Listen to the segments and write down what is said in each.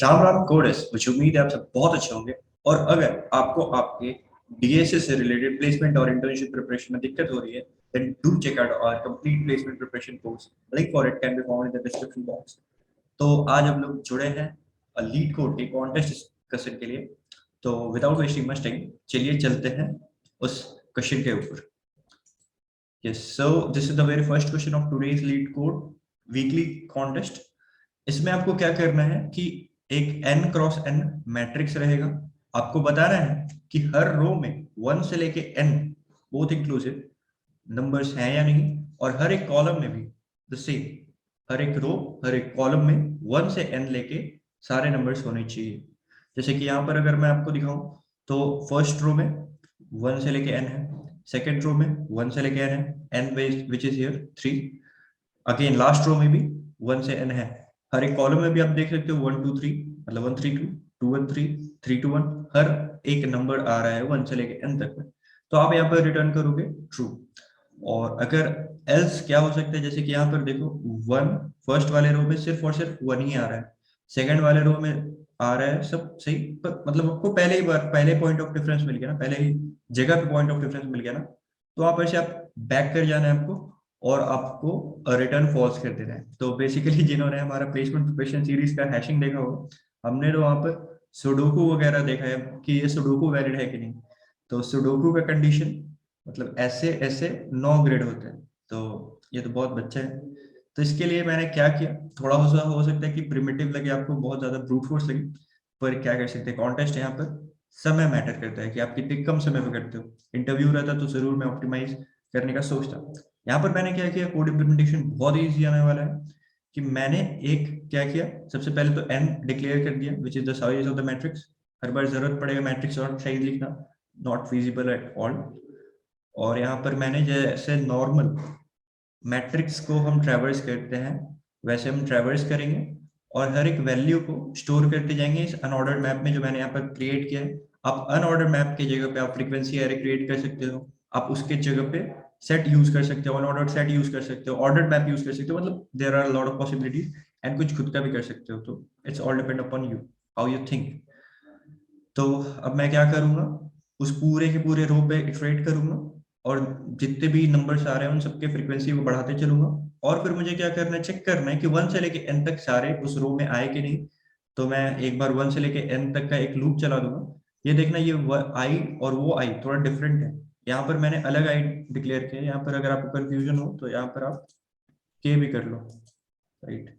राम राम कोडेस, मुझे उम्मीद है आप सब बहुत अच्छे होंगे। और अगर आपको आपके डीएसए से रिलेटेड प्लेसमेंट और इंटर्नशिप प्रिपरेशन में दिक्कत हो रही है, then do check out our complete placement preparation course. Link for it can be found in the description box. तो आज हम लोग जुड़े हैं लीड कोड के कॉन्टेस्ट डिस्कशन के लिए। तो विदाउट वेस्टिंग मच टाइम चलिए चलते हैं उस क्वेश्चन के ऊपर। Yes, so this is the very first question of today's leet code weekly contest. इसमें आपको क्या करना है कि एक n क्रॉस n मैट्रिक्स रहेगा। आपको बताना है कि हर रो में 1 से लेके n बोथ इंक्लूसिव नंबर्स हैं या नहीं, और हर एक कॉलम में भी द सेम, हर एक रो हर एक कॉलम में 1 से n लेके सारे नंबर्स होने चाहिए। जैसे कि यहाँ पर अगर मैं आपको दिखाऊं तो फर्स्ट रो में 1 से लेके n है, सेकेंड रो में 1 से लेके n है, n which is here 3। Again last row में भी 1 से n है। हर एक कॉलम में भी आप देख सकते हो 1 2 3, मतलब 1 3 2, 2 1 3, 3 2 1, हर एक नंबर आ रहा है 1 से लेके n तक में। तो आप यहाँ पर रिटर्न करोगे ट्रू। और अगर एल्स क्या हो सकता है, जैसे कि यहाँ पर देखो 1 फर्स्ट वाले रो में सिर्फ और सिर्फ 1 ही आ रहा है, सेकंड वाले रो में आ रहा है सब सही, पर मतलब आपको पहले ही बार पहले पॉइंट ऑफ डिफरेंस मिल गया ना, पहले ही जगह पे पॉइंट ऑफ डिफरेंस मिल गया ना। तो वहां पर से आप बैक कर जाना है आपको, और आपको रिटर्न फॉल्स कर देना है। तो बेसिकली जिन्होंने हमारा प्लेसमेंट प्रिपरेशन सीरीज का हैशिंग देखा होगा, हमने तो वहां पर सुडोकू वगैरह देखा है कि ये सुडोकू वैलिड है कि नहीं। तो सुडोकू का कंडीशन मतलब ऐसे ऐसे 9 ग्रेड होते हैं, तो ये तो बहुत बच्चा है। तो इसके लिए मैंने क्या किया, थोड़ा सा हो सकता है कि प्रिमिटिव लगे आपको, बहुत ज्यादा ब्रूट फोर्स लगे, पर क्या कर सकते हैं, कॉन्टेस्ट यहाँ पर समय मैटर करता है कि आप कितने कम समय में करते हो। इंटरव्यू रहता तो जरूर मैं ऑप्टिमाइज करने का सोचता। यहाँ पर मैंने क्या किया, कोड इम्प्लीमेंटेशन बहुत ईजी आने वाला है कि मैंने एक क्या किया, सबसे पहले तो n डिक्लेयर कर दिया which is the size of the matrix. हर बार जरूरत पड़ेगा मैट्रिक्स और साइज लिखना, नॉट फिजिबल एट ऑल। और यहाँ पर मैंने जैसे नॉर्मल मैट्रिक्स को हम ट्रैवर्स करते हैं वैसे हम ट्रैवर्स करेंगे, और हर एक वैल्यू को स्टोर करते जाएंगे इस अनऑर्डर्ड मैप में जो मैंने यहाँ पर क्रिएट किया है। आप अनऑर्डर्ड मैप की जगह पे आप फ्रीक्वेंसी एरे क्रिएट कर सकते हो, आप उसके जगह पे सेट यूज कर सकते हो, अनऑर्डर्ड सेट यूज कर सकते हो, ऑर्डर्ड मैप यूज कर सकते हो, मतलब there are lot of possibilities. And कुछ खुद का भी कर सकते हो, तो it's all depend upon you how you think. तो अब मैं क्या करूंगा, उस पूरे के पूरे रो पे इटरेट करूंगा, और जितने भी नंबर्स आ रहे हैं उन सबके फ्रीक्वेंसी को बढ़ाते चलूंगा। और फिर मुझे क्या करना है, चेक करना है कि 1 से लेके n तक सारे उस रो में आए कि नहीं। तो मैं एक बार 1 से लेके n तक का एक लूप चला दूंगा। ये देखना, ये आई और वो आई थोड़ा डिफरेंट है। यहाँ पर मैंने अलग आई डिक्लेयर किया है। यहाँ पर अगर आपको कंफ्यूजन हो तो यहाँ पर आप के भी कर लो, राइट,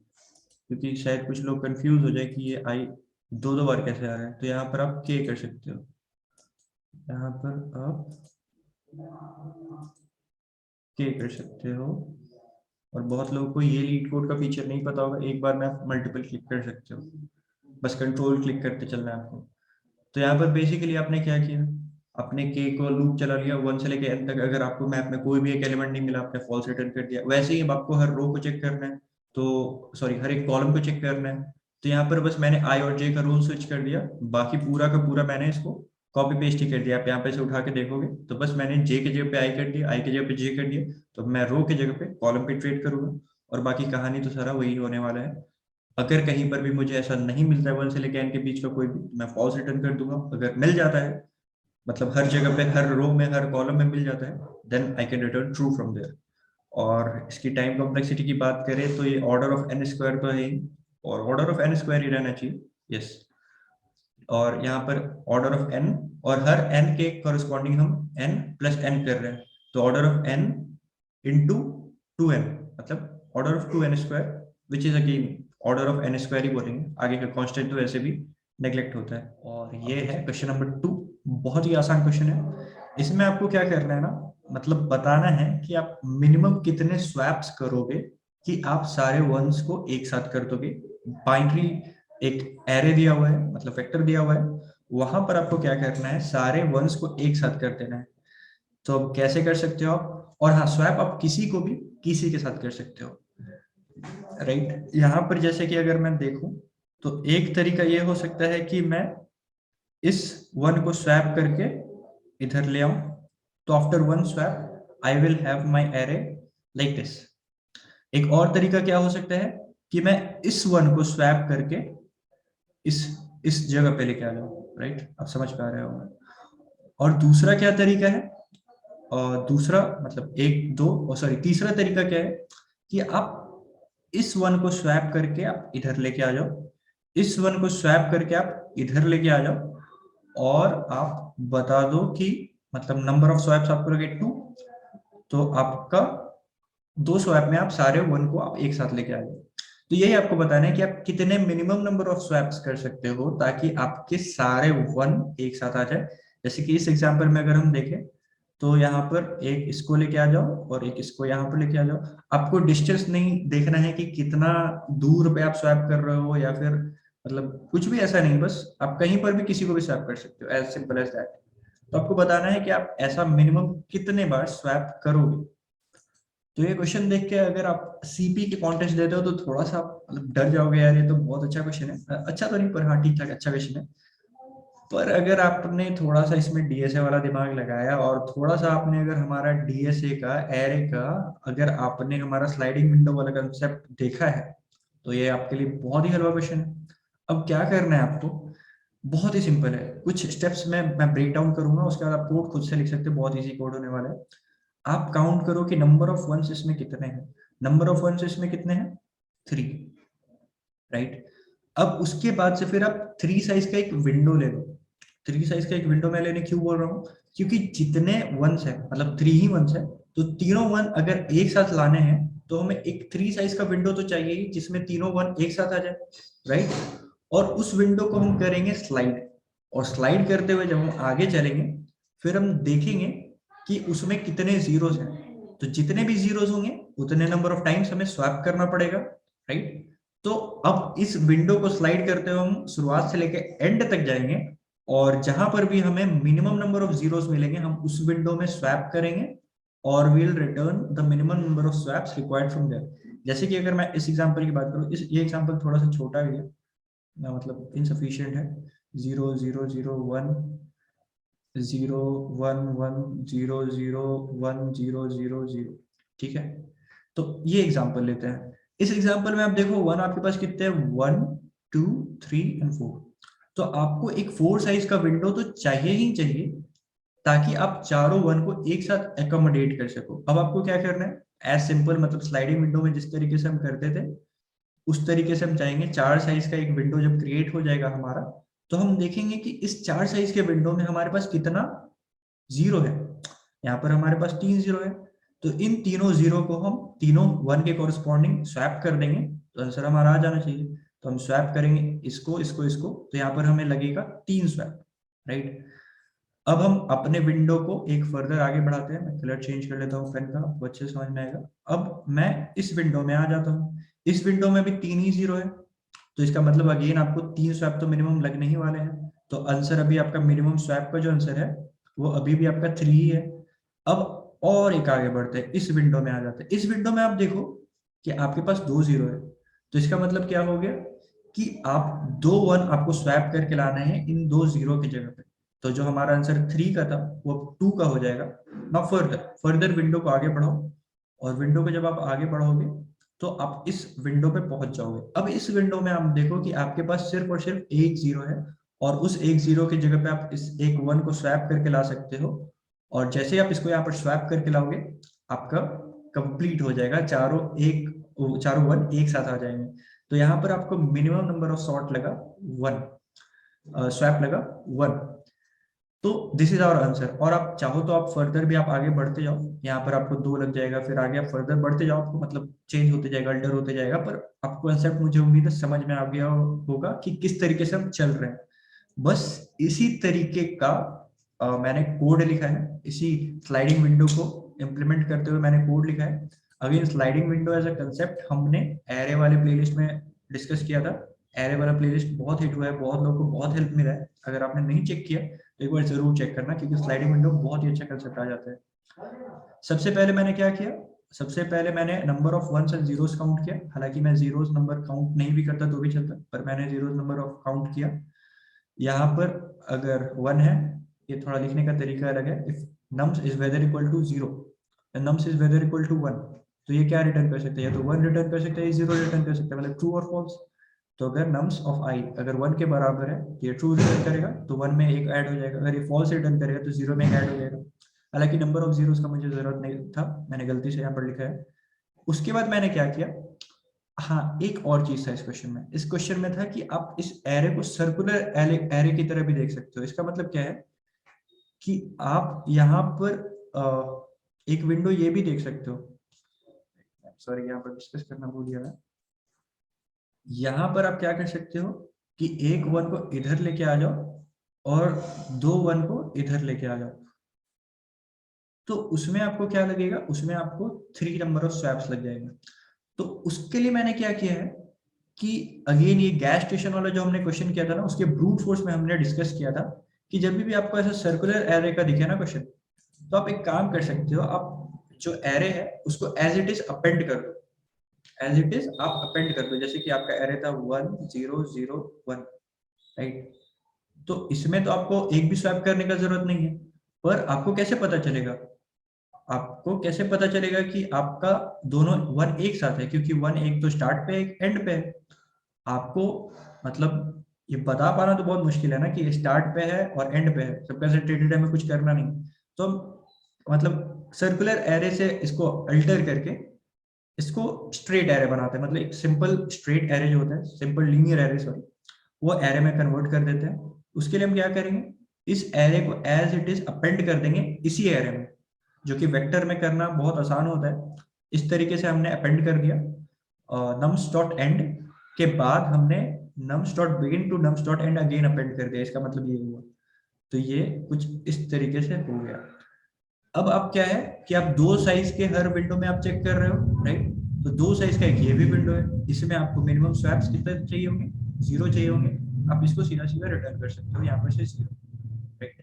क्योंकि शायद कुछ लोग कंफ्यूज हो जाए कि ये आई दो दो बार कैसे आ रहा है। तो यहाँ पर आप के कर सकते हो, यहाँ पर आप के कर सकते हो। और बहुत लोगों को ये लीड कोड का फीचर नहीं पता होगा, एक बार में आप मल्टीपल क्लिक कर सकते हो, बस कंट्रोल क्लिक करते चलना है आपको। तो यहाँ पर बेसिकली आपने क्या किया, अपने के को लूप चला लिया 1 से लेके n तक। अगर आपको मैप में कोई भी एक एलिमेंट नहीं मिला, आपने फॉल्स रिटर्न कर दिया। वैसे ही अब आपको हर रो को चेक करना है, तो सॉरी हर एक कॉलम को चेक करना है। तो यहाँ पर बस मैंने आई और जे का रोल स्विच कर दिया, बाकी पूरा का पूरा मैंने इसको कॉपी पेस्ट ही कर दिया। आप यहाँ पे से उठा के देखोगे तो बस मैंने जे के जगह पे आई कर दिया, आई के जगह पे जे कर दिया, तो मैं रो के जगह पे कॉलम पे ट्रेड करूंगा। और बाकी कहानी तो सारा वही होने वाला है। अगर कहीं पर भी मुझे ऐसा नहीं मिलता है 1 से लेकर n के बीच का कोई भी, मैं फॉल्स रिटर्न कर दूंगा। अगर मिल जाता है, मतलब हर जगह पे हर रो में हर कॉलम में मिल जाता है, then I can return true from there. और इसकी टाइम कॉम्प्लेक्सिटी की बात करें तो ये ऑर्डर ऑफ n स्क्वायर तो है ही, और ऑर्डर ऑफ n स्क्वायर ही रहना चाहिए। यस, और यहाँ पर ऑर्डर ऑफ n, और हर n के कॉरेस्पॉन्डिंग हम n प्लस n कर रहे हैं। तो order of n into 2n, मतलब order of 2n square which is again order of n square ही बोलेंगे, आगे का कांस्टेंट तो वैसे भी नेग्लेक्ट होता है। और ये है क्वेश्चन नंबर 2, बहुत ही आसान क्वेश्चन है। इसमें आपको क्या करना है ना, मतलब बताना है कि आप मिनिमम कितने स्वैप्स करोगे कि आप सारे वंस को एक साथ कर दोगे। बाइनरी एक एरे दिया हुआ है, मतलब वेक्टर दिया हुआ है, वहां पर आपको क्या करना है, सारे वंस को एक साथ कर देना है। तो अब कैसे कर सकते हो आप, और हाँ स्वैप आप किसी को भी किसी के साथ कर सकते हो, राइट। यहाँ पर जैसे कि अगर मैं देखूं तो एक तरीका ये हो सकता है कि मैं इस वन को स्वैप करके इधर ले आऊं। तो after one swap I will have my array like this. एक और तरीका क्या हो सकता है कि मैं इस वन को स्वैप करके इस जगह पे लेके आ जाओ, राइट? आप समझ पा रहे हो? और दूसरा क्या तरीका है, और दूसरा मतलब एक दो सॉरी तीसरा तरीका क्या है कि आप इस वन को स्वैप करके आप इधर लेके आ जाओ, इस वन को स्वैप करके आप इधर लेके आ जाओ, और आप बता दो कि मतलब नंबर ऑफ स्वैप्स आपको लगे 2, तो आपका 2 स्वैप में आप सारे वन को आप एक साथ लेके आ जाओ। तो यही आपको बताना है कि आप कितने मिनिमम नंबर ऑफ स्वैप्स कर सकते हो ताकि आपके सारे वन एक साथ आ जाए। जैसे कि इस एग्जांपल में अगर हम देखें तो यहाँ पर एक इसको लेके आ जाओ और एक इसको यहाँ पर लेके आ जाओ। आपको डिस्टेंस नहीं देखना है कि कितना दूर पे आप स्वैप कर रहे हो या फिर मतलब कुछ भी ऐसा नहीं, बस आप कहीं पर भी किसी को भी स्वैप कर सकते हो, एज सिंपल एज दैट। तो आपको बताना है कि आप ऐसा मिनिमम कितने बार स्वैप करोगे। तो ये क्वेश्चन देख के अगर आप सीपी के कॉन्टेस्ट देते हो तो थोड़ा सा आप मतलब डर जाओगे, यार ये तो बहुत अच्छा क्वेश्चन है। अच्छा तो नहीं पर हाँ ठीक ठाक अच्छा क्वेश्चन है। पर अगर आपने थोड़ा सा इसमें डीएसए वाला दिमाग लगाया और थोड़ा सा आपने अगर हमारा डीएसए का एरे का अगर आपने हमारा स्लाइडिंग विंडो वाला कंसेप्ट देखा है तो ये आपके लिए बहुत ही हलवा क्वेश्चन है। अब क्या करना है आपको, बहुत ही सिंपल है, कुछ स्टेप्स में मैं ब्रेक डाउन करूंगा, उसके बाद आप कोड खुद से लिख सकते हो, बहुत इजी कोड होने वाला है। आप काउंट करो कि नंबर ऑफ वंस इसमें कितने हैं। नंबर ऑफ वंस इसमें कितने हैं? 3, राइट? अब उसके बाद से फिर आप 3 साइज का एक विंडो ले लो। 3 साइज का एक विंडो मैं लेने क्यों बोल रहा हूँ, क्योंकि जितने वंस है मतलब 3 ही वंस है, तो तीनों वन अगर एक साथ लाने हैं तो हमें एक 3 साइज का विंडो तो चाहिए ही जिसमें तीनों वन एक साथ आ जाए, राइट? और उस विंडो को हम करेंगे स्लाइड, और स्लाइड करते हुए जब हम आगे चलेंगे फिर हम देखेंगे कि उसमें कितने जीरोस हैं। तो जितने भी जीरोस होंगे उतने नंबर ऑफ टाइम्स हमें स्वैप करना पड़ेगा, राइट? तो अब इस विंडो को स्लाइड करते हुए हम शुरुआत से लेकर एंड तक जाएंगे, और जहां पर भी हमें मिनिमम नंबर ऑफ जीरोस मिलेंगे हम उस विंडो में स्वैप करेंगे और will return the minimum number of swaps required from there. जैसे कि अगर मैं इस एग्जांपल की बात करूं, इस ये एग्जांपल थोड़ा सा छोटा है ना, मतलब इनसफिशिएंट है। 0 0 0 1 0 1 1 0 0 1 0 0 0, ठीक है? तो ये एग्जांपल लेते हैं। इस एग्जांपल में आप देखो वन आपके पास कितने हैं, 1 2 3 एंड 4। तो आपको एक 4 साइज का विंडो तो चाहिए ही चाहिए ताकि आप चारों वन को एक साथ एकोमोडेट कर सको। अब आपको क्या करना है, एज सिंपल मतलब स्लाइडिंग विंडो में जिस तरीके से हम करते थे उस तरीके से हम चाहेंगे 4 साइज का एक विंडो जब क्रिएट हो जाएगा हमारा, तो हम देखेंगे कि इस 4 साइज के विंडो में हमारे पास कितना जीरो है। यहाँ पर हमारे पास 3 जीरो है, तो इन तीनों जीरो को हम तीनों वन के कोरस्पॉन्डिंग स्वैप कर देंगे तो आंसर हमारा आ जाना चाहिए। तो हम स्वैप करेंगे इसको इसको इसको, तो यहाँ पर हमें लगेगा 3 स्वैप, राइट? अब हम अपने विंडो को एक फर्दर आगे बढ़ाते हैं। मैं कलर चेंज कर लेता हूँ पेन का, आपको अच्छे से समझ में आएगा। अब मैं इस विंडो में आ जाता हूँ, इस विंडो में भी 3 ही जीरो है, तो इसका मतलब अगेन आपको 3 स्वैप तो मिनिमम लगने ही वाले हैं। तो आंसर अभी आपका मिनिमम स्वैप का जो आंसर है वो अभी भी आपका 3 ही है। अब और एक आगे बढ़ते हैं, इस विंडो में आ जाते हैं। इस विंडो में आप देखो कि आपके पास 2 जीरो है, तो इसका मतलब क्या हो गया कि आप 2 वन आपको स्वैप करके लाना है इन 2 जीरो की जगह पे। तो जो हमारा आंसर 3 का था वो 2 का हो जाएगा। नाउ फर्दर फर्दर विंडो को आगे बढ़ाओ, और विंडो को जब आप आगे बढ़ोगे तो आप इस विंडो पे पहुंच जाओगे। अब इस विंडो में आप देखो कि आपके पास सिर्फ और सिर्फ एक जीरो है, और उस एक जीरो की जगह पे आप इस एक वन को स्वैप करके ला सकते हो, और जैसे ही आप इसको यहाँ पर स्वैप करके लाओगे आपका कंप्लीट हो जाएगा, चारों वन एक साथ आ जाएंगे। तो यहाँ पर आपको मिनिमम नंबर ऑफ सॉर्ट लगा 1, स्वैप लगा 1। तो दिस इज आवर आंसर। और आप चाहो तो आप फर्दर भी आप आगे बढ़ते जाओ, यहाँ पर आपको 2 लग जाएगा, फिर आगे आप फर्दर बढ़ते जाओ, आपको मतलब चेंज होते जाएगा, अल्टर होते जाएगा, पर आपको कंसेप्ट मुझे उम्मीद है समझ में आ गया होगा कि किस तरीके से हम चल रहे हैं। बस इसी तरीके का मैंने कोड लिखा है, इसी स्लाइडिंग विंडो को इम्प्लीमेंट करते हुए मैंने कोड लिखा है। Again sliding window as a concept हमने एरे वाले प्लेलिस्ट में डिस्कस किया था। एरे वाला प्लेलिस्ट बहुत हिट हुआ है, बहुत लोगों को बहुत हेल्प मिला है। अगर आपने नहीं चेक किया तो एक बार जरूर चेक करना, क्योंकि स्लाइडिंग विंडो बहुत ही अच्छा कंसेप्ट आ जाता है। सबसे पहले मैंने क्या किया, सबसे पहले मैंने number of ones and zeros count किया। हालांकि मैं जीरोस नंबर काउंट नहीं भी करता तो भी चलता, पर मैंने जीरोस नंबर ऑफ काउंट किया। यहाँ पर अगर 1 है, ये थोड़ा लिखने का तरीका अलग है। If nums is whether equal to 0 and nums is whether equal to 1, तो ये क्या रिटर्न कर सकते हैं, या तो 1 रिटर्न कर सकते हैं, 0 रिटर्न कर सकते हैं, मतलब ट्रू और फॉल्स। तो अगर नम्स ऑफ आई अगर 1 के बराबर है ये ट्रू रिटर्न करेगा, तो 1 में एक ऐड हो जाएगा, अगर ये फॉल्स रिटर्न करेगा तो 0 में एक ऐड हो जाएगा। हालांकि नंबर ऑफ जीरोस का मुझे जरूरत नहीं था, मैंने गलती से यहाँ पर लिखा है। उसके बाद मैंने क्या किया, हाँ एक और चीज था इस क्वेश्चन में। इस क्वेश्चन में था कि आप इस एरे को सर्कुलर एरे की तरह भी देख सकते हो। इसका मतलब क्या है कि आप यहाँ पर एक विंडो ये भी देख सकते हो, सॉरी यहाँ पर डिस्कस करना भूल गया मैं। यहाँ पर आप क्या कर सकते हो कि एक 1 को इधर लेके आ जाओ और 2 1 को इधर लेके आ जाओ, तो उसमें आपको क्या लगेगा, उसमें आपको 3 नंबर ऑफ स्वैप्स लग जाएगा। तो उसके लिए मैंने क्या किया है कि अगेन ये गैस स्टेशन वाला जो हमने क्वेश्चन किया था ना, उसके ब्रूट फोर्स में हमने डिस्कस किया था कि जब भी आपको ऐसा सर्कुलर एरे का दिखे ना क्वेश्चन, तो आप एक काम कर सकते हो, आप जो एरे है उसको एज इट इज अपेंड कर दो, एज इट इज आप अपेंड कर दो। जैसे कि आपका एरे था 1 0 0 1, राइट। तो इसमें तो आपको एक भी स्वैप करने का जरूरत नहीं है, पर आपको कैसे पता चलेगा, आपको कैसे पता चलेगा कि आपका दोनों 1 एक साथ है, क्योंकि 1 एक तो स्टार्ट पे एक एंड पे है। आपको मतलब ये बता पाना तो बहुत मुश्किल है ना कि स्टार्ट पे है और एंड पे है, सबका सेटेटेड है, में कुछ करना नहीं। तो मतलब सर्कुलर एरे से इसको अल्टर करके इसको स्ट्रेट एरे बनाते हैं, मतलब एक सिंपल स्ट्रेट एरे जो होता है, सिंपल लीनियर एरे सॉरी, वो एरे में कन्वर्ट कर देते हैं। उसके लिए हम क्या करेंगे, इस एरे को एज इट इज अपेंड कर देंगे इसी एरे में, जो कि वेक्टर में करना बहुत आसान होता है। इस तरीके से हमने अपेंड कर दिया नम्स डॉट एंड के बाद हमने nums dot begin to nums dot end again append कर दिया। इसका मतलब ये हुआ, तो ये कुछ इस तरीके से हो गया। अब आप क्या है कि आप 2 साइज के हर विंडो में आप चेक कर रहे हो, राइट। तो 2 साइज का एक ये भी विंडो है, इसमें आपको मिनिमम स्वैप्स कितने चाहिए होंगे, 0 चाहिए होंगे। आप इसको सीधा सीधा रिटर्न कर सकते हो यहाँ पर से 0, राइट।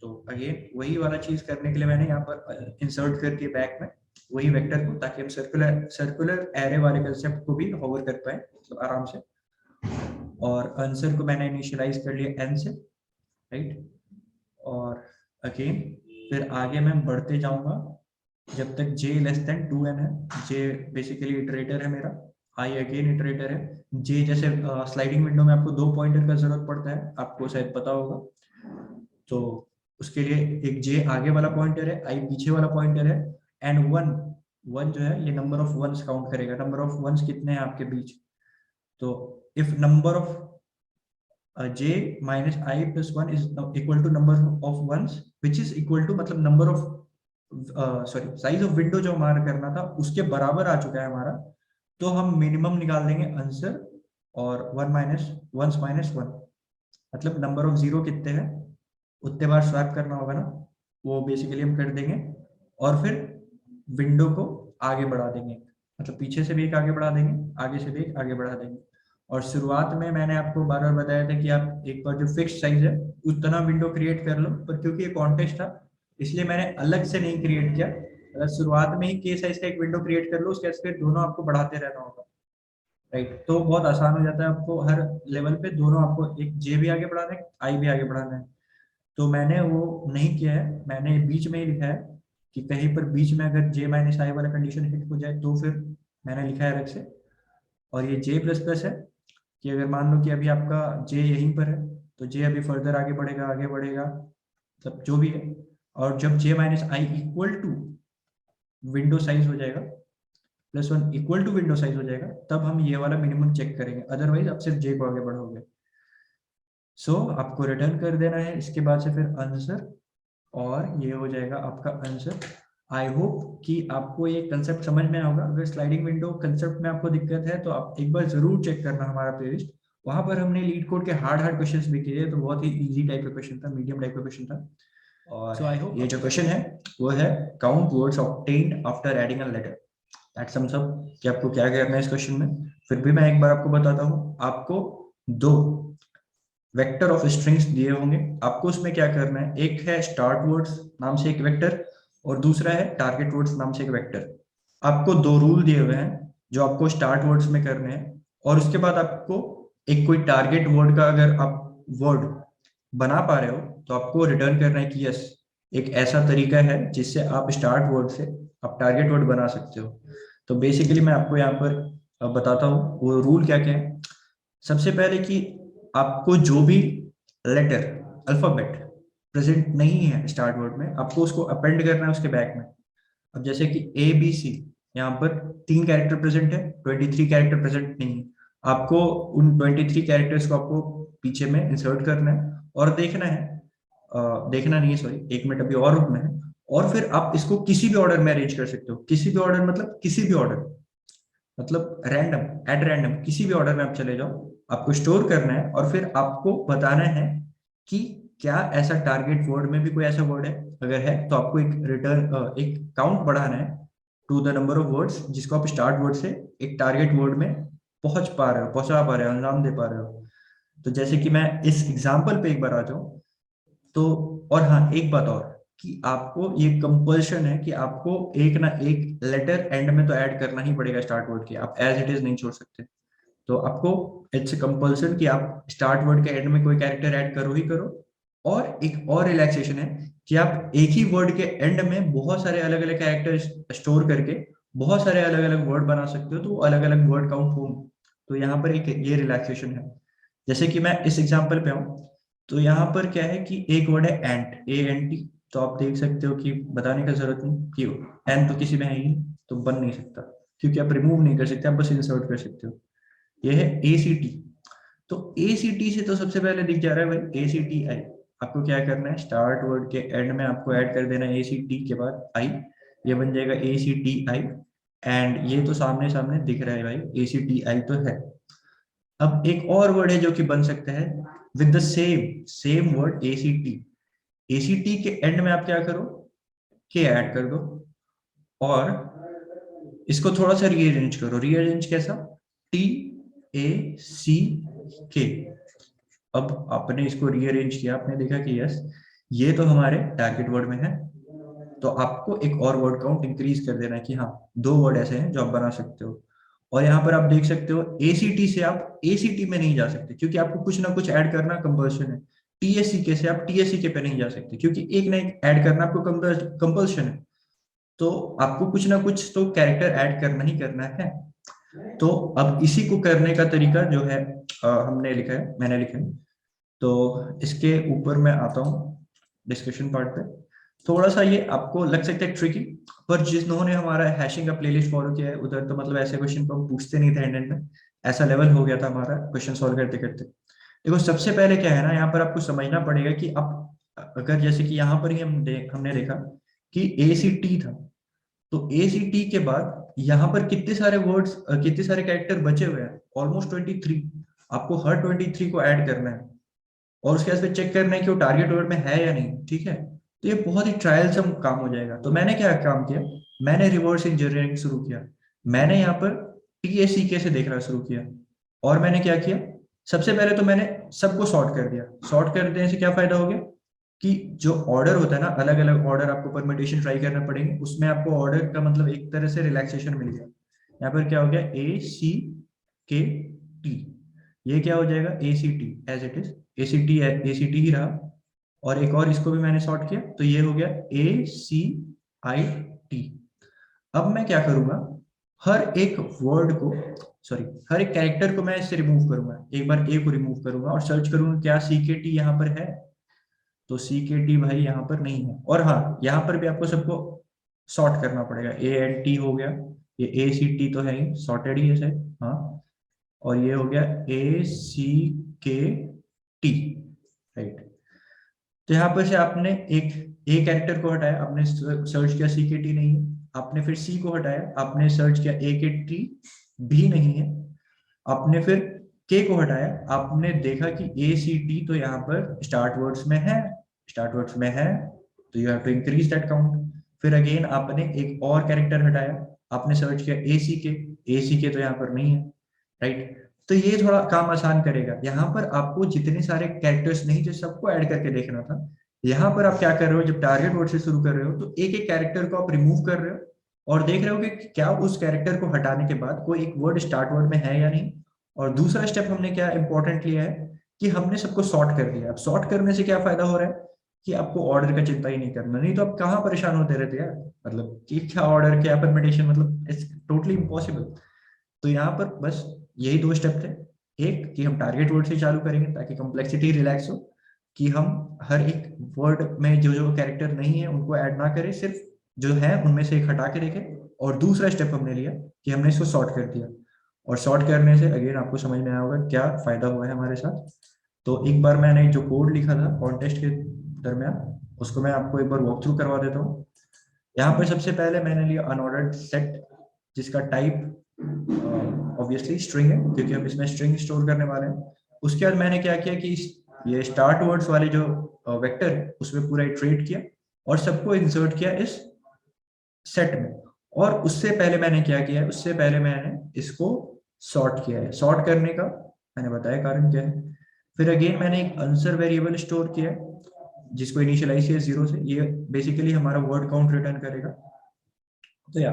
तो अगेन वही वाला चीज करने के लिए मैंने यहाँ पर इंसर्ट कर दिया बैक में वही वेक्टर को, ताकि हम सर्कुलर एरे वाले कंसेप्ट को भी होवर कर पाए मतलब आराम से। और आंसर को मैंने इनिशियलाइज कर लिया n से, राइट। और अगेन फिर आगे मैं बढ़ते जाऊंगा जब तक j लेस देन 2n है। j बेसिकली इटरेटर है मेरा, i अगेन इटरेटर है। j जैसे स्लाइडिंग विंडो में आपको 2 पॉइंटर का जरूरत पड़ता है, आपको शायद पता होगा। तो उसके लिए एक j आगे वाला पॉइंटर है, i पीछे वाला पॉइंटर है, एंड 1 जो है ये नंबर ऑफ वंस काउंट करेगा। नंबर ऑफ वंस कितने हैं आपके बीच, तो if number of j minus I plus 1 is equal to number of ones which is equal to मतलब number of sorry size of window जो हमारा करना था उसके बराबर आ चुका है हमारा, तो हम मिनिमम निकाल देंगे आंसर। और 1 माइनस 1 मतलब नंबर ऑफ 0 कितने हैं उतने बार स्वैप करना होगा ना, वो बेसिकली हम कर देंगे। और फिर विंडो को आगे बढ़ा देंगे, मतलब पीछे से भी एक आगे बढ़ा देंगे, आगे से भी एक आगे बढ़ा देंगे। और शुरुआत में मैंने आपको बार बार बताया था कि आप एक बार जो फिक्स साइज है उतना विंडो क्रिएट कर लो, पर क्योंकि ये कॉन्टेस्ट था इसलिए मैंने अलग से नहीं क्रिएट किया। अगर शुरुआत में ही के साइज का एक विंडो क्रिएट कर लो, उसके बाद फिर दोनों आपको बढ़ाते रहना होगा, राइट। तो बहुत आसान हो जाता है, आपको हर लेवल पे दोनों आपको एक जे भी आगे बढ़ाना है, आई भी आगे बढ़ाना है। तो मैंने वो नहीं किया है, मैंने बीच में ही लिखा है कि कहीं पर बीच में अगर j माइनस आई वाला कंडीशन हिट हो जाए तो फिर मैंने लिखा है अलग से। और ये j प्लस प्लस है कि अगर मान लो कि अभी आपका j यहीं पर है तो j अभी फर्दर आगे बढ़ेगा मतलब जो भी है। और जब j minus I equal to window size हो जाएगा plus 1 equal to window size हो जाएगा, तब हम ये वाला मिनिमम चेक करेंगे, अदरवाइज आप सिर्फ j को आगे बढ़ोगे। सो आपको रिटर्न कर देना है इसके बाद से फिर आंसर, और ये हो जाएगा आपका आंसर। आई होप कि आपको ये कंसेप्ट समझ में आएगा। अगर स्लाइडिंग विंडो कंसेप्ट में आपको दिक्कत है तो आप एक बार जरूर चेक करना हमारा प्लेलिस्ट, वहां पर हमने लीड कोड के हार्ड क्वेश्चंस भी किए, तो बहुत ही इजी टाइप का क्वेश्चन था, मीडियम टाइप का क्वेश्चन था। और so, ये जो क्वेश्चन है वो है count words obtained after adding a letter. That sums up कि आपको क्या करना है इस क्वेश्चन में। फिर भी मैं एक बार आपको बताता हूँ, आपको 2 वेक्टर ऑफ स्ट्रिंग्स दिए होंगे, आपको उसमें क्या करना है, एक है स्टार्ट वर्ड्स नाम से एक वेक्टर और दूसरा है टारगेट वर्ड्स नाम से एक वेक्टर। आपको 2 रूल दिए हुए हैं जो आपको स्टार्ट वर्ड्स में करने हैं, और उसके बाद आपको एक कोई टारगेट वर्ड का अगर आप वर्ड बना पा रहे हो तो आपको रिटर्न करना है कि यस एक ऐसा तरीका है जिससे आप स्टार्ट वर्ड से आप टारगेट वर्ड बना सकते हो। तो बेसिकली मैं आपको यहाँ पर बताता हूँ वो रूल क्या क्या है। सबसे पहले कि आपको जो भी लेटर अल्फाबेट प्रेजेंट नहीं है स्टार्ट वर्ड में, आपको उसको अपेंड करना है उसके बैक में। अब जैसे कि ए बी सी, यहाँ पर 3 कैरेक्टर प्रेजेंट है, 23 कैरेक्टर प्रेजेंट नहीं है। आपको उन 23 कैरेक्टर्स को आपको पीछे में इंसर्ट करना है और देखना है, देखना नहीं है सॉरी, 1 मिनट अभी और रुकना है। और फिर आप इसको किसी भी ऑर्डर में अरेंज कर सकते हो। किसी भी ऑर्डर मतलब किसी भी ऑर्डर, मतलब रैंडम, एट रैंडम, किसी भी ऑर्डर में आप चले जाओ। आपको स्टोर करना है और फिर आपको बताना है कि क्या ऐसा टारगेट वर्ड में भी कोई ऐसा वर्ड है। अगर है तो आपको एक रिटर्न, एक काउंट बढ़ाना है to the number of words जिसको आप स्टार्ट वर्ड से एक टारगेट वर्ड में पहुंच पा रहे हो, पहुंचा पा रहे हो, अंजाम दे पा रहे हो। तो जैसे कि मैं इस एग्जाम्पल पे एक बार आ जाऊं तो, और हाँ एक बात और, कि आपको ये कंपल्शन है कि आपको एक ना एक लेटर एंड में तो ऐड करना ही पड़ेगा स्टार्ट वर्ड के, आप एज इट इज नहीं छोड़ सकते। तो आपको इट्स कंपल्सन कि आप स्टार्ट वर्ड के एंड में कोई कैरेक्टर ऐड करो ही करो। और एक और रिलैक्सेशन है कि आप एक ही वर्ड के एंड में बहुत सारे अलग अलग कैरेक्टर स्टोर करके बहुत सारे अलग अलग वर्ड बना सकते हो, तो अलग अलग वर्ड काउंट होंगे। तो यहाँ पर एक ये रिलैक्सेशन है। जैसे कि मैं इस एग्जांपल पे आऊँ तो यहाँ पर क्या है कि एक वर्ड है एंट, ANT। तो आप देख सकते हो कि बताने का जरूरत नहीं कि एन तो किसी में है ही नहीं, तो बन नहीं सकता, क्योंकि आप रिमूव नहीं कर सकते, आप बस इंसर्ट कर सकते हो। ये है ACT। तो ACT से तो सबसे पहले दिख जा रहा है भाई ACTI। आपको क्या करना है, स्टार्ट वर्ड के एंड में आपको ऐड कर देना है ACT के बाद आई, ये बन जाएगा ACTI। एंड ये तो सामने सामने दिख रहा है भाई, ACTI तो है। अब एक और वर्ड है जो कि बन सकता है with the same same word ACT। ACT के एंड में आप क्या करो, के ऐड कर दो और इसको थोड़ा सा रीअरेंज करो। रीअरेंज कैसा, TACK। अब आपने इसको रीअरेंज किया, आपने देखा कि यस ये तो हमारे टारगेट वर्ड में है। तो आपको एक और वर्ड काउंट इंक्रीज कर देना है कि हाँ 2 वर्ड ऐसे हैं जो आप बना सकते हो। और यहाँ पर आप देख सकते हो ACT से आप ACT में नहीं जा सकते, क्योंकि आपको कुछ ना कुछ ऐड करना कंपल्शन है। TSCK से आप TSCK पे नहीं जा सकते, क्योंकि एक ना एक ऐड करना आपको कंपल्शन है। तो आपको कुछ ना कुछ तो कैरेक्टर ऐड करना ही करना है। तो अब इसी को करने का तरीका जो है, हमने लिखा है, मैंने लिखा है। तो इसके ऊपर मैं आता हूँ डिस्कशन पार्ट पे। थोड़ा सा ये आपको लग सकता है ट्रिकी, पर जिन्होंने हमारा हैशिंग का प्लेलिस्ट फॉलो किया है उधर तो मतलब ऐसे क्वेश्चन को हम पूछते नहीं थे एंड एंड में। ऐसा लेवल हो गया था हमारा क्वेश्चन सॉल्व करते करते। देखो सबसे पहले क्या है ना, यहाँ पर आपको समझना पड़ेगा कि आप अगर जैसे कि यहाँ पर ही हमने देखा कि ACT था, तो ACT के बाद यहाँ पर कितने सारे वर्ड्स, कितने सारे कैरेक्टर बचे हुए हैं, ऑलमोस्ट 23। आपको हर 23 को ऐड करना है और उसके बाद फिर चेक करना है कि वो टारगेट वर्ड में है या नहीं, ठीक है। तो ये बहुत ही ट्रायल से काम हो जाएगा। तो मैंने क्या काम किया, मैंने रिवर्स इंजीनियरिंग शुरू किया। मैंने यहाँ पर TACK से देखना शुरू किया। और मैंने क्या किया, सबसे पहले तो मैंने सबको सॉर्ट कर दिया। सॉर्ट कर देने से क्या फायदा हो गया कि जो ऑर्डर होता है ना, अलग अलग ऑर्डर आपको परमिटेशन ट्राई करना पड़ेंगे, उसमें आपको ऑर्डर का मतलब एक तरह से रिलैक्सेशन मिल गया। यहाँ पर क्या हो गया, ACKT, ये क्या हो जाएगा ACT as it is, ACT ही रहा। और एक और इसको भी मैंने सॉर्ट किया तो ये हो गया ACIT। अब मैं क्या करूंगा, हर एक वर्ड को, सॉरी हर एक कैरेक्टर को मैं इससे रिमूव करूंगा। एक बार A को रिमूव करूंगा और सर्च करूंगा क्या CKT यहाँ पर है। तो CKT भाई यहाँ पर नहीं है। और हाँ यहाँ पर भी आपको सबको सॉर्ट करना पड़ेगा। ANT हो गया, ये ACT तो है ही, सॉर्टेड ही है शायद, हाँ। और ये हो गया ACKT, राइट। तो यहाँ पर से आपने एक A कैरेक्टर को हटाया, आपने सर्च किया CKT नहीं है। आपने फिर C को हटाया, आपने सर्च किया AKT भी नहीं है। आपने फिर K को हटाया, आपने देखा कि ACT तो यहाँ पर स्टार्ट वर्ड्स में है, स्टार्ट वर्ड्स में है, तो you have to increase that count. फिर अगेन आपने एक और कैरेक्टर हटाया, आपने सर्च किया ACK, ACK तो यहाँ पर नहीं है, राइट। तो ये थोड़ा काम आसान करेगा। यहाँ पर आपको जितने सारे कैरेक्टर्स नहीं थे सबको ऐड करके देखना था। यहाँ पर आप क्या कर रहे हो, जब टारगेट वर्ड से शुरू कर रहे हो तो एक एक कैरेक्टर को आप रिमूव कर रहे हो और देख रहे हो कि क्या उस कैरेक्टर को हटाने के बाद कोई एक वर्ड स्टार्ट वर्ड में है या नहीं। और दूसरा स्टेप हमने क्या इंपॉर्टेंट लिया है कि हमने सबको सॉर्ट कर दिया। अब सॉर्ट करने से क्या फायदा हो रहा है कि आपको ऑर्डर का चिंता ही नहीं करना, नहीं तो आप कहाँ परेशान होते रहते यार, मतलब कि क्या ऑर्डर क्या परमिटेशन, मतलब इट्स टोटली इम्पॉसिबल। तो यहाँ पर बस यही 2 स्टेप थे एक कि हम टारगेट वर्ड से चालू करेंगे ताकि कॉम्प्लेक्सिटी रिलैक्स हो, कि हम हर एक वर्ड में जो जो कैरेक्टर नहीं है उनको ऐड ना करें, सिर्फ जो है उनमें से एक हटा के देखें। और दूसरा स्टेप हमने लिया कि हमने इसको सॉर्ट कर दिया, और सॉर्ट करने से अगेन आपको समझ में आया होगा क्या फायदा हुआ है हमारे साथ। तो एक बार मैंने जो कोड लिखा था कॉन्टेस्ट के दरमियान, उसको मैं आपको एक बार वॉक थ्रू करवा देता हूँ। यहाँ पर सबसे पहले मैंने लिया अनऑर्डर्ड सेट, जिसका टाइप ऑब्वियसली स्ट्रिंग है क्योंकि हम इसमें स्ट्रिंग स्टोर करने वाले हैं। उसके बाद मैंने क्या किया कि ये स्टार्ट वर्ड्स वाले जो वेक्टर है उसमें पूरा इटरेट किया और सबको इंसर्ट किया इस सेट में। और उससे पहले मैंने क्या किया है, उससे पहले मैंने इसको सॉर्ट किया है। सॉर्ट करने का मैंने बताया कारण क्या है। फिर अगेन मैंने एक आंसर वेरिएबल स्टोर किया है जिसको इनिशियलाइज किया 0 से। ये बेसिकली हमारा वर्ड काउंट रिटर्न करेगा। तो या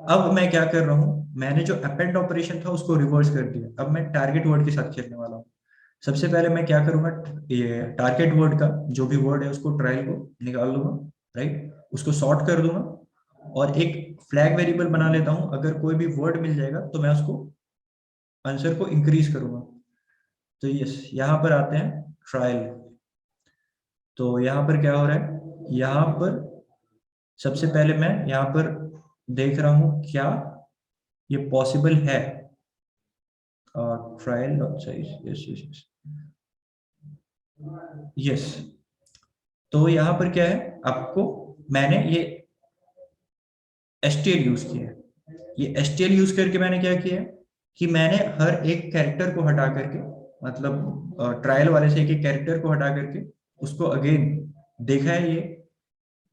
अब मैं क्या कर रहा हूँ, मैंने जो अपेंड ऑपरेशन था उसको रिवर्स कर दिया। अब मैं टारगेट वर्ड के साथ खेलने वाला हूँ। सबसे पहले मैं क्या करूंगा, ये टारगेट वर्ड का जो भी वर्ड है उसको ट्रायल को निकाल लूंगा, राइट, उसको सॉर्ट कर दूंगा और एक फ्लैग वेरिएबल बना लेता हूं। अगर कोई भी वर्ड मिल जाएगा तो मैं उसको आंसर को इंक्रीज करूंगा। तो यस, यहाँ पर आते हैं ट्रायल। तो यहाँ पर क्या हो रहा है, यहाँ पर सबसे पहले मैं यहाँ पर देख रहा हूँ क्या ये पॉसिबल है। Trial dot size, yes yes yes yes. तो यहाँ पर क्या है, आपको मैंने ये stl यूज किया है। ये stl यूज करके मैंने क्या किया है कि मैंने हर एक कैरेक्टर को हटा करके, मतलब ट्रायल वाले से एक एक कैरेक्टर को हटा करके उसको अगेन देखा है। ये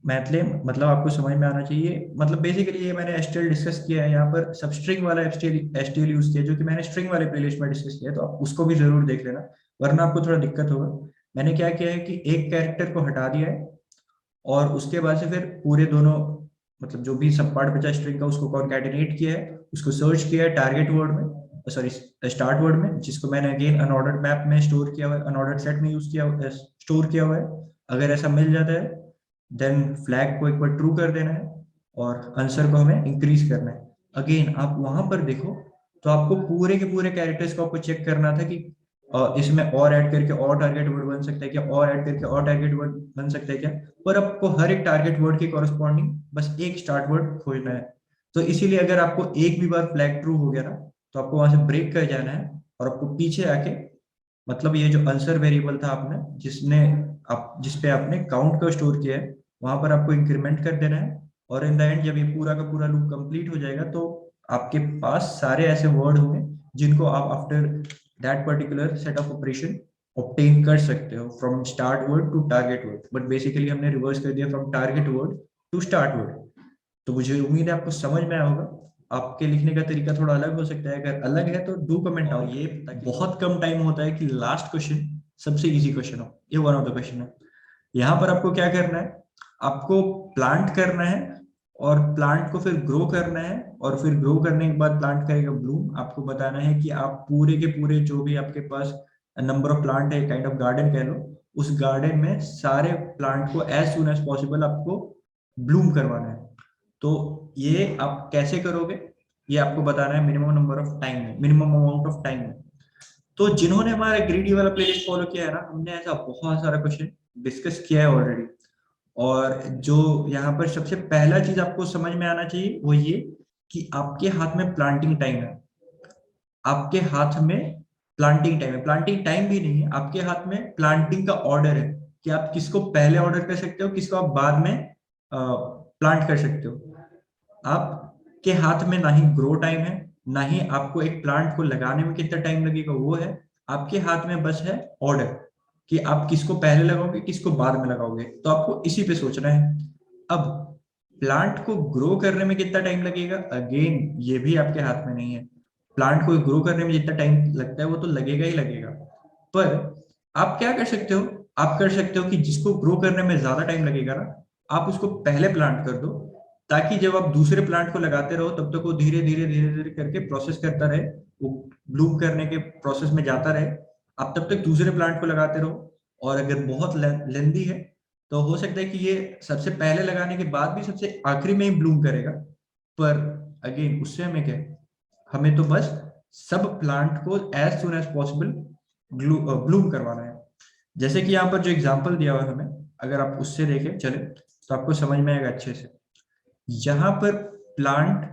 मतलब आपको समझ में आना चाहिए। मतलब बेसिकली ये मैंने stl डिस्कस किया है, यहाँ पर सबस्ट्रिंग वाला stl यूज किया जो कि मैंने स्ट्रिंग वाले प्लेलिस्ट में डिस्कस किया है। तो आप उसको भी जरूर देख लेना वरना आपको थोड़ा दिक्कत होगा। मैंने क्या किया है कि एक कैरेक्टर को हटा दिया है और उसके बाद से फिर पूरे दोनों, मतलब जो भी सब पार्ट बचा स्ट्रिंग का उसको कॉन्कैटिनेट किया है, उसको सर्च किया है टारगेट वर्ड में, सॉरी स्टार्ट वर्ड में, जिसको मैंने अगेन अनऑर्डर्ड मैप में स्टोर किया हुआ है, अनऑर्डर्ड सेट में यूज किया स्टोर किया हुआ है। अगर ऐसा मिल जाता है देन फ्लैग को एक बार ट्रू कर देना है और आंसर को हमें इंक्रीज करना है। अगेन आप वहां पर देखो तो आपको पूरे के पूरे कैरेक्टर्स को आपको चेक करना था कि इसमें और ऐड करके और टारगेट वर्ड बन सकता है क्या, और ऐड करके और टारगेट वर्ड बन सकता है क्या। पर आपको हर एक टारगेट वर्ड के कॉरस्पॉन्डिंग बस एक स्टार्ट वर्ड खोजना है। तो इसीलिए अगर आपको एक भी बार फ्लैग ट्रू हो गया ना तो आपको वहां से ब्रेक कर जाना है और आपको पीछे आके, मतलब ये जो आंसर वेरिएबल था आपने जिसपे आपने काउंट को स्टोर किया है वहां पर आपको इंक्रीमेंट कर देना है। और इन द एंड जब ये पूरा का पूरा लूप कंप्लीट हो जाएगा तो आपके पास सारे ऐसे वर्ड होंगे जिनको आप after that particular set of operation obtain कर सकते हो from start word to target word. But basically हमने रिवर्स कर दिया from target word to start word. तो मुझे उम्मीद है आपको समझ में आया होगा। आपके लिखने का तरीका थोड़ा अलग हो सकता है, अगर अलग है तो डू कमेंट डाउन। ये बहुत कम टाइम होता है कि लास्ट क्वेश्चन सबसे इजी क्वेश्चन हो, ये वन ऑफ द क्वेश्चन है। यहाँ पर आपको क्या करना है, आपको प्लांट करना है और प्लांट को फिर ग्रो करना है और फिर ग्रो करने के बाद प्लांट करेगा ब्लूम। आपको बताना है कि आप पूरे के पूरे जो भी आपके पास नंबर ऑफ प्लांट है, काइंड ऑफ गार्डन कह लो, उस गार्डन में सारे प्लांट को एज सुन एज पॉसिबल आपको ब्लूम करवाना है। तो ये आप कैसे करोगे ये आपको बताना है मिनिमम नंबर ऑफ टाइम में, मिनिमम अमाउंट ऑफ टाइम में। तो जिन्होंने हमारा ग्रीडी वाला प्लेलिस्ट फॉलो किया है ना, हमने ऐसा बहुत सारा क्वेश्चन डिस्कस किया है ऑलरेडी। और जो यहाँ पर सबसे पहला चीज आपको समझ में आना चाहिए वो ये कि आपके हाथ में प्लांटिंग टाइम है। आपके हाथ में प्लांटिंग टाइम है, प्लांटिंग टाइम भी नहीं है, आपके हाथ में प्लांटिंग का ऑर्डर है कि आप किसको पहले ऑर्डर कर सकते हो, किसको आप बाद में प्लांट कर सकते हो। आपके हाथ में ना ही ग्रो टाइम है, ना ही आपको एक प्लांट को लगाने में कितना टाइम लगेगा वो है। आपके हाथ में बस है ऑर्डर कि आप किसको पहले लगाओगे किसको बाद में लगाओगे। तो आपको इसी पे सोचना है। अब प्लांट को ग्रो करने में कितना टाइम लगेगा, अगेन ये भी आपके हाथ में नहीं है। प्लांट को ग्रो करने में जितना टाइम लगता है वो तो लगेगा ही लगेगा। पर आप क्या कर सकते हो, आप कर सकते हो कि जिसको ग्रो करने में ज्यादा टाइम लगेगा ना आप उसको पहले प्लांट कर दो, ताकि जब आप दूसरे प्लांट को लगाते रहो तब तक वो धीरे धीरे धीरे धीरे करके प्रोसेस करता रहे, वो ब्लूम करने के प्रोसेस में जाता रहे। आप तब तक दूसरे प्लांट को लगाते रहो। और अगर बहुत लेंदी है तो हो सकता है कि ये सबसे पहले लगाने के बाद भी सबसे आखिरी में ही ब्लूम करेगा। पर अगेन उससे हमें क्या है, हमें तो बस सब प्लांट को as soon as possible bloom करवाना है। जैसे कि यहाँ पर जो एग्जांपल दिया हुआ है हमें, अगर आप उससे देखें चले तो आपको समझ में आएगा अच्छे से। यहाँ पर प्लांट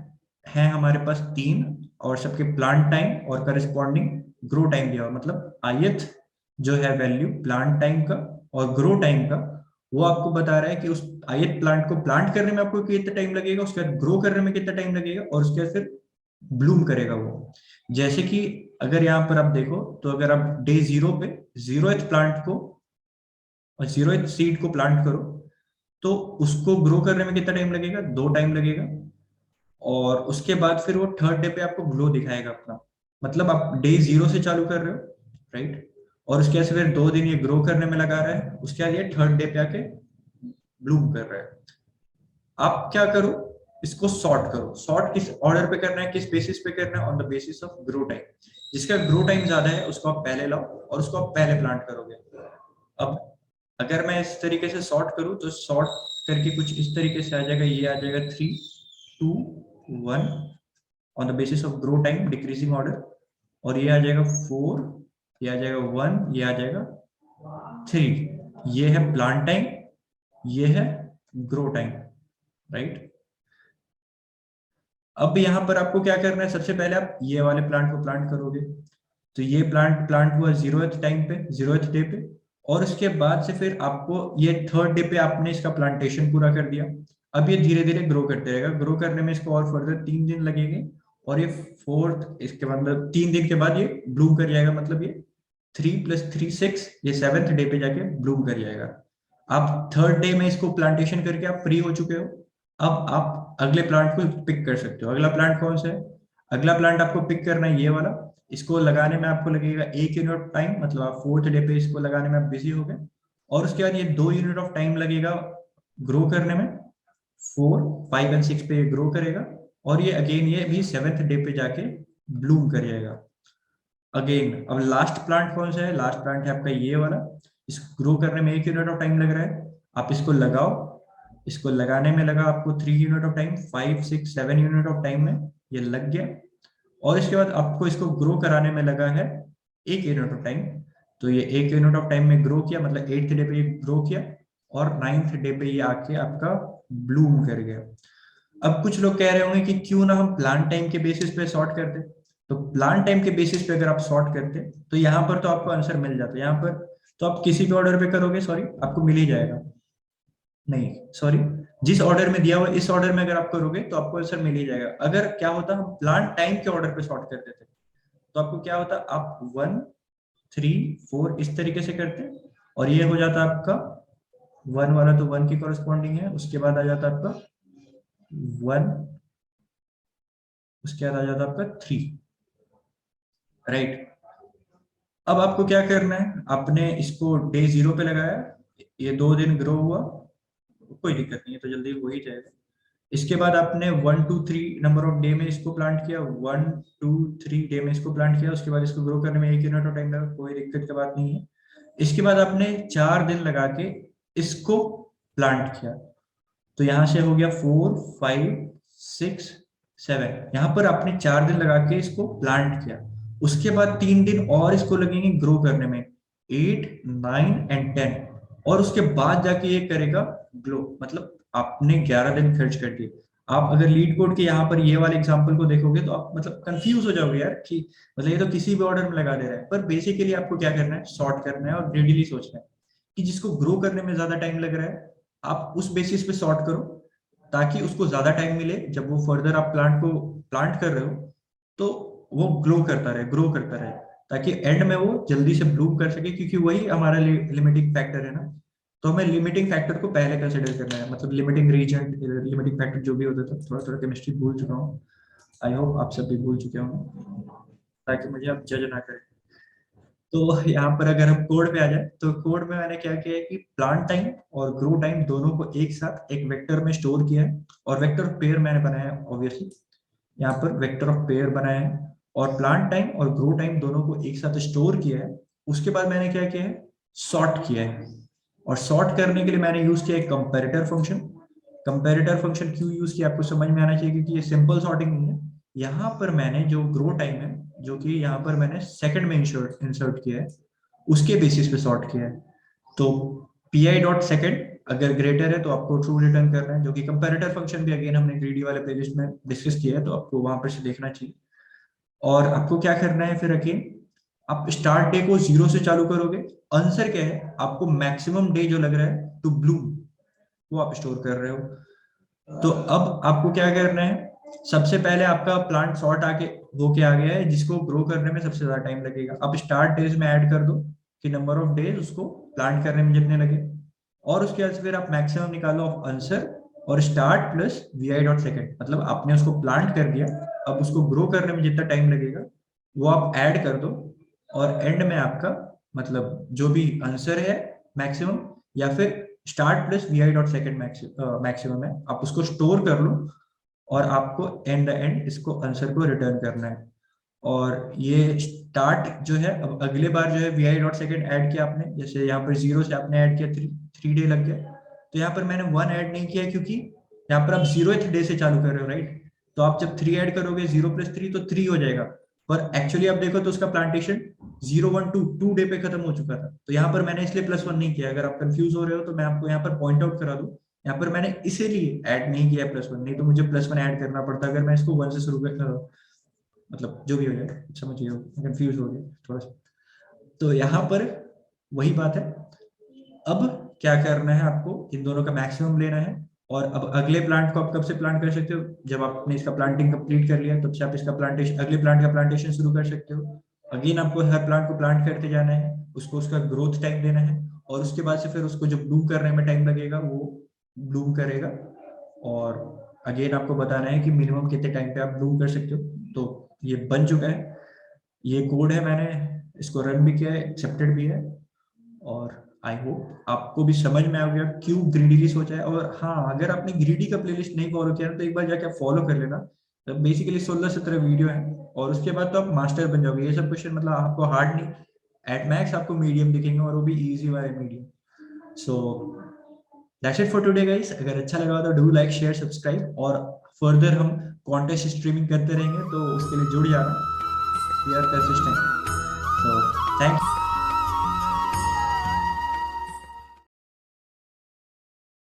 है हमारे पास 3 और सबके प्लांट टाइम और करस्पॉन्डिंग ग्रो टाइम दिया हुआ, मतलब ith जो है वैल्यू प्लांट टाइम का और ग्रो टाइम का, वो आपको बता रहा है कि उस ith प्लांट को प्लांट करने में आपको कितना टाइम लगेगा, उसके बाद ग्रो करने में कितना टाइम लगेगा और उसके बाद फिर ब्लूम करेगा वो। जैसे कि अगर यहाँ पर आप देखो तो अगर आप डे 0 पे 0th प्लांट को और 0th सीड को प्लांट करो तो उसको ग्रो करने में कितना टाइम लगेगा, 2 टाइम लगेगा। और उसके बाद फिर वो थर्ड डे पे आपको ग्लो दिखाएगा अपना, मतलब आप डे 0 से चालू कर रहे हो, राइट, और उसके बाद फिर 2 दिन ये ग्रो करने में लगा रहा है, उसके बाद ये थर्ड डे पे आके ब्लूम कर रहा है। आप क्या करो, इसको सॉर्ट करो। सॉर्ट किस ऑर्डर पे करना है, किस बेसिस पे करना है, on the basis of grow time. जिसका ग्रो टाइम ज्यादा है उसको आप पहले लाओ और उसको आप पहले प्लांट करोगे। अब अगर मैं इस तरीके से सॉर्ट करूं तो सॉर्ट करके कुछ इस तरीके से आ जाएगा, ये आ जाएगा 3 2 1 on the basis of grow time decreasing order, और ये आ जाएगा 4, ये आ जाएगा 1, ये आ जाएगा 3। ये है प्लांट टाइम, ये है ग्रो टाइम, राइट। अब यहाँ पर आपको क्या करना है, सबसे पहले आप ये वाले प्लांट को प्लांट करोगे। तो ये प्लांट हुआ 0th टाइम पे, 0th डे पे, और उसके बाद से फिर आपको ये थर्ड डे पे आपने इसका प्लांटेशन पूरा कर दिया। अब ये धीरे धीरे ग्रो करते रहेगा, ग्रो करने में इसको और फर्दर 3 दिन लगेंगे, और ये फोर्थ इसके मतलब 3 दिन के बाद ये ब्लूम कर जाएगा, मतलब ये 3 + 3 6, ये 7th डे पे जाके ब्लूम कर जाएगा। आप थर्ड डे में इसको प्लांटेशन करके आप फ्री हो चुके हो। अब आप अगले प्लांट को पिक कर सकते हो। अगला प्लांट कौन सा है, अगला प्लांट आपको पिक करना है ये वाला। इसको लगाने में आपको लगेगा 1 यूनिट टाइम, मतलब आप फोर्थ डे पे इसको लगाने में आप बिजी हो गए, और उसके बाद ये 2 यूनिट ऑफ टाइम लगेगा ग्रो करने में। 4 5 और 6 पे ग्रो करेगा, और ये अगेन ये भी 7th डे पे जाके ब्लूम कर जाएगा अगेन। अब लास्ट प्लांट कौन सा है, लास्ट प्लांट है आपका ये वाला। इसको ग्रो करने में 1 यूनिट ऑफ टाइम लग रहा है, आप इसको लगाओ। इसको लगाने में लगा आपको 3 unit of time, 5 6 7 unit of time में ये लग गया, और इसके बाद आपको इसको ग्रो कराने में लगा है 1 यूनिट ऑफ टाइम। तो ये 1 यूनिट ऑफ टाइम में ग्रो किया, मतलब 8th डे पे ये ग्रो किया, और 9th डे पे ये आके आपका ब्लूम कर गया। अब कुछ लोग कह रहे होंगे कि क्यों ना हम प्लांट टाइम के बेसिस पे सॉर्ट करते। तो प्लांट टाइम के बेसिस पे अगर आप सॉर्ट करते तो यहाँ पर तो आपको आंसर मिल जाता, यहाँ पर तो आप किसी भी ऑर्डर पे करोगे, सॉरी, आपको मिल ही जाएगा। नहीं सॉरी, जिस ऑर्डर में दिया हुआ इस ऑर्डर में अगर आप करोगे तो आपको आंसर मिल ही जाएगा। अगर क्या होता हम प्लांट टाइम के ऑर्डर पे सॉर्ट करते थे तो आपको क्या होता, आप 1 3 4 इस तरीके से करते, और ये हो जाता आपका 1 वाला तो 1 की कॉरेस्पॉन्डिंग है, उसके बाद आ जाता आपका 1, उसके बाद आ जाता आपका 3, राइट। अब आपको क्या करना है, आपने इसको डे 0 पे लगाया, ये 2 दिन ग्रो हुआ, कोई दिक्कत नहीं है, तो जल्दी हो ही जाएगा। इसके बाद आपने 1 2 3 नंबर ऑफ डे में इसको प्लांट किया, 1 2 3 डे में इसको प्लांट किया, उसके बाद इसको ग्रो करने में 1 यूनिट ऑफ टाइम लगा, कोई दिक्कत की बात नहीं है। इसके बाद आपने 4 दिन लगा के इसको प्लांट किया, तो यहाँ से हो गया 4 5 6 7, यहाँ पर आपने 4 दिन लगा के इसको प्लांट किया। उसके बाद 3 दिन और इसको लगेंगे ग्रो करने में, 8 9 एंड 10, और उसके बाद जाके ये करेगा ग्लो, मतलब आपने 11 दिन खर्च कर दिए। आप अगर लीड कोड के यहाँ पर ये वाले एग्जांपल को देखोगे तो आप मतलब कंफ्यूज हो जाओगे यार कि मतलब ये तो किसी भी ऑर्डर में लगा दे रहा है। पर बेसिकली आपको क्या करना है, सॉर्ट करना है और ग्रेडुअली सोचना है कि जिसको ग्रो करने में ज्यादा टाइम लग रहा है आप उस बेसिस पे सॉर्ट करो, ताकि उसको ज्यादा टाइम मिले। जब वो फर्दर आप प्लांट को प्लांट कर रहे हो तो वो ग्रो करता रहे, ग्रो करता रहे, ताकि एंड में वो जल्दी से ब्लूम कर सके, क्योंकि वही हमारा लिमिटिंग फैक्टर है ना। तो हमें लिमिटिंग फैक्टर को पहले कंसिडर करना है, मतलब लिमिटिंग रीजन, लिमिटिंग फैक्टर जो भी होता था, थोड़ा थोड़ा केमिस्ट्री भूल चुका हूँ, आई होप आप सब भी भूल चुके होंगे, ताकि मुझे आप जज ना करें। तो यहाँ पर अगर हम कोड पे आ जाए तो कोड में मैंने क्या किया है कि प्लांट टाइम और ग्रो टाइम दोनों को एक साथ एक वेक्टर में स्टोर किया है, और वेक्टर ऑफ पेयर मैंने बनाया है ऑब्वियसली, यहाँ पर वेक्टर ऑफ पेयर बनाया है, और प्लांट टाइम और ग्रो टाइम दोनों को एक साथ स्टोर किया है। उसके बाद मैंने क्या किया है, सॉर्ट किया है, और सॉर्ट करने के लिए मैंने यूज किया है कंपैरेटर फंक्शन। कंपैरेटर फंक्शन क्यों यूज किया आपको समझ में आना चाहिए, क्योंकि ये सिंपल सॉर्टिंग नहीं है, यहाँ पर मैंने जो ग्रो टाइम है, जो कि यहाँ पर मैंने सेकंड में इंसर्ट किया है, उसके बेसिस पे सॉर्ट किया है। तो पी डॉट सेकंड अगर ग्रेटर है तो आपको ट्रू रिटर्न करना है, जो कि कंपैरेटर फंक्शन भी अगेन हमने ग्रीडी वाले प्लेलिस्ट में डिस्कस किया है, तो आपको वहां पर से देखना चाहिए। और आपको क्या करना है फिर अगेन, आप स्टार्ट डे को 0 से चालू करोगे। आंसर क्या है, आपको मैक्सिमम डे जो लग रहा है टू ब्लूम, वो आप स्टोर कर रहे हो। तो अब आपको क्या करना है, सबसे पहले आपका प्लांट सॉर्ट आके होके आ गया है, जिसको ग्रो करने में सबसे ज्यादा टाइम लगेगा। अब स्टार्ट डेज में ऐड कर दो कि नंबर ऑफ डेज उसको प्लांट करने में जितने लगे, और उसके बाद फिर आप मैक्सिमम निकालो ऑफ आंसर और start plus V dot second, मतलब आपने उसको प्लांट कर दिया, अब उसको ग्रो करने में जितना टाइम लगेगा वो आप ऐड कर दो, और एंड में आपका मतलब जो भी आंसर है मैक्सिमम, या फिर start plus V dot second maximum है, आप उसको स्टोर कर लो, और आपको एंड एंड इसको आंसर को रिटर्न करना है। और ये स्टार्ट जो है, अब अगले बार जो है V I dot second add किया आपने, जैसे यहाँ पर 0 से आपने ऐड किया, 3 डे लग गया, तो यहाँ पर मैंने 1 ऐड नहीं किया, क्योंकि यहाँ पर आप 0th डे से चालू कर रहे हो, राइट। तो आप जब 3 ऐड करोगे 0 + 3 तो 3 हो जाएगा, पर एक्चुअली आप देखो तो उसका प्लांटेशन 0 1 2 डे पे खत्म हो चुका था। तो यहाँ पर मैंने इसलिए +1 नहीं किया। अगर आप कंफ्यूज हो रहे हो तो मैं आपको यहाँ पर पॉइंट आउट करा दूं, यहाँ पर मैंने इसीलिए ऐड नहीं किया +1, नहीं तो मुझे +1 ऐड करना पड़ता अगर मैं इसको 1 से शुरू करता, मतलब जो भी हो जाए, समझिए, कंफ्यूज हो गया थोड़ा सा। तो यहाँ पर वही बात है, अब क्या करना है, आपको इन दोनों का मैक्सिमम लेना है। और अब अगले प्लांट को आप कब से प्लांट कर सकते हो, जब आपने इसका प्लांटिंग कंप्लीट कर लिया तब से आप इसका प्लांटेशन, अगले प्लांट का प्लांटेशन शुरू कर सकते हो। अगेन आपको हर प्लांट को प्लांट करते जाना है, उसको उसका ग्रोथ टाइम देना है, और उसके बाद से फिर उसको जो ब्लूम करने में टाइम लगेगा वो ब्लूम करेगा। और अगेन आपको बताना है कि मिनिमम कितने टाइम पे आप ब्लूम कर सकते हो। तो ये बन चुका है, ये कोड है, मैंने इसको रन भी किया है, एक्सेप्टेड भी है, और आई होप आपको भी समझ में आ गया क्यों ग्रीडीली सोचा है। और हाँ, अगर आपने ग्रीडी का प्लेलिस्ट नहीं फॉलो किया तो एक बार जाके फॉलो कर लेना। तो बेसिकली 16-17 वीडियो है, और उसके बाद तो आप मास्टर बन जाओगे। ये सब क्वेश्चन मतलब आपको हार्ड नहीं, एट मैक्स आपको मीडियम दिखेंगे, और वो भी इजी वाले medium. So that's it for today guys. अगर अच्छा लगा तो डू लाइक शेयर सब्सक्राइब, और फर्दर हम कॉन्टेस्ट स्ट्रीमिंग करते रहेंगे, तो उसके लिए जुड़ जाना। We are consistent, so thank you.